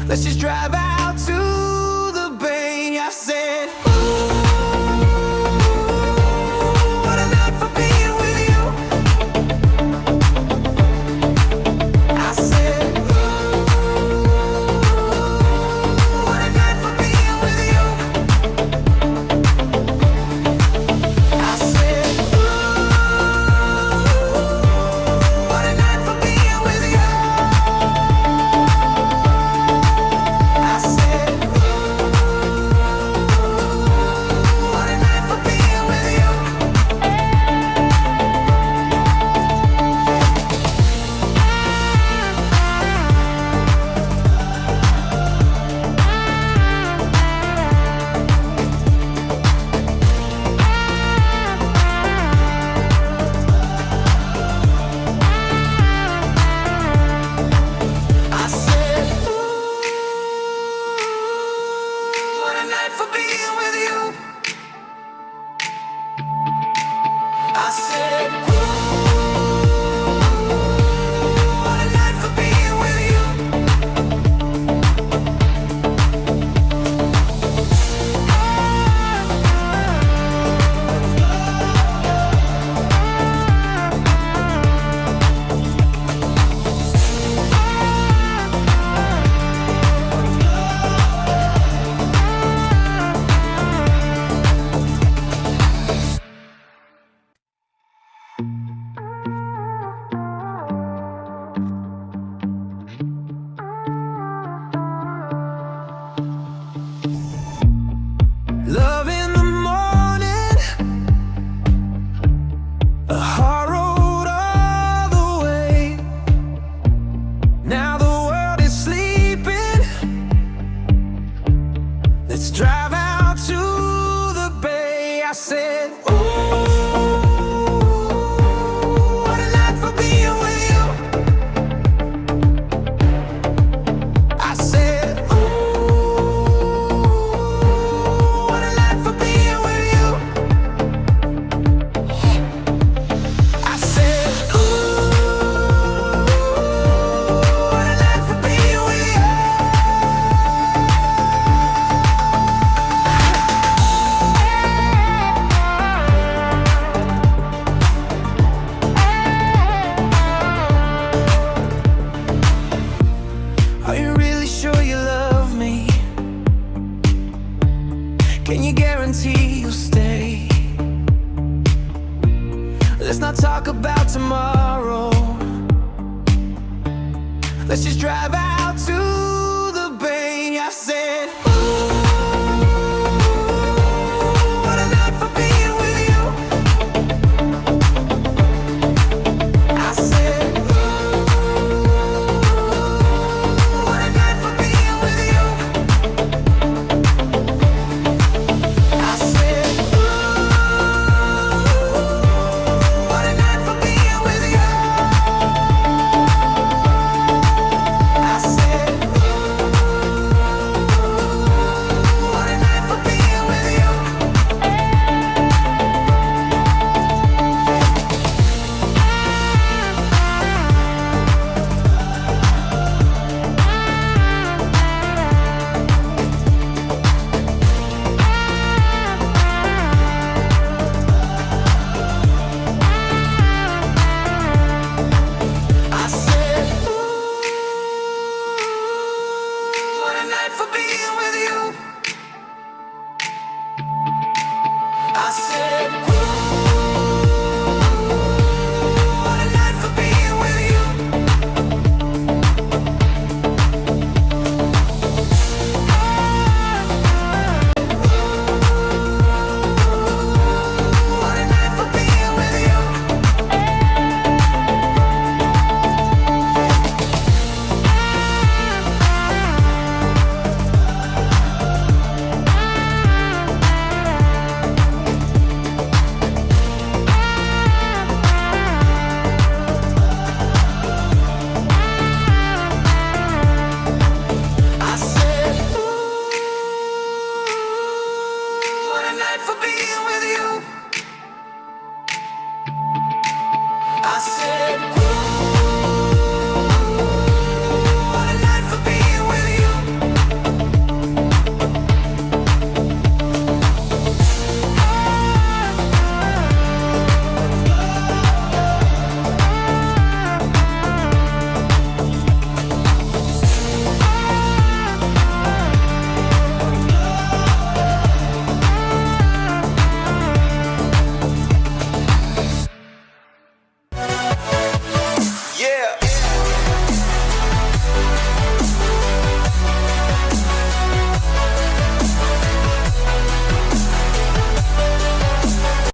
Let's just drive out to the bay. I said, ooh, what a night for being with you. I said, ooh, what a night for being with you. I said, ooh, what a night for being with you. I said, ooh, what a night for being with you. I said, ooh, what a night for being with you. I said, ooh, what a night for being with you. Love in the morning, a hard road all the way. Now the world is sleeping. Let's drive out to the bay. I said, ooh, what a night for being with you. I said, ooh, what a night for being with you. I said, ooh, what a night for being with you. Are you really sure you love me? Can you guarantee you'll stay? Let's not talk about tomorrow. Let's just drive out to the bay. I said,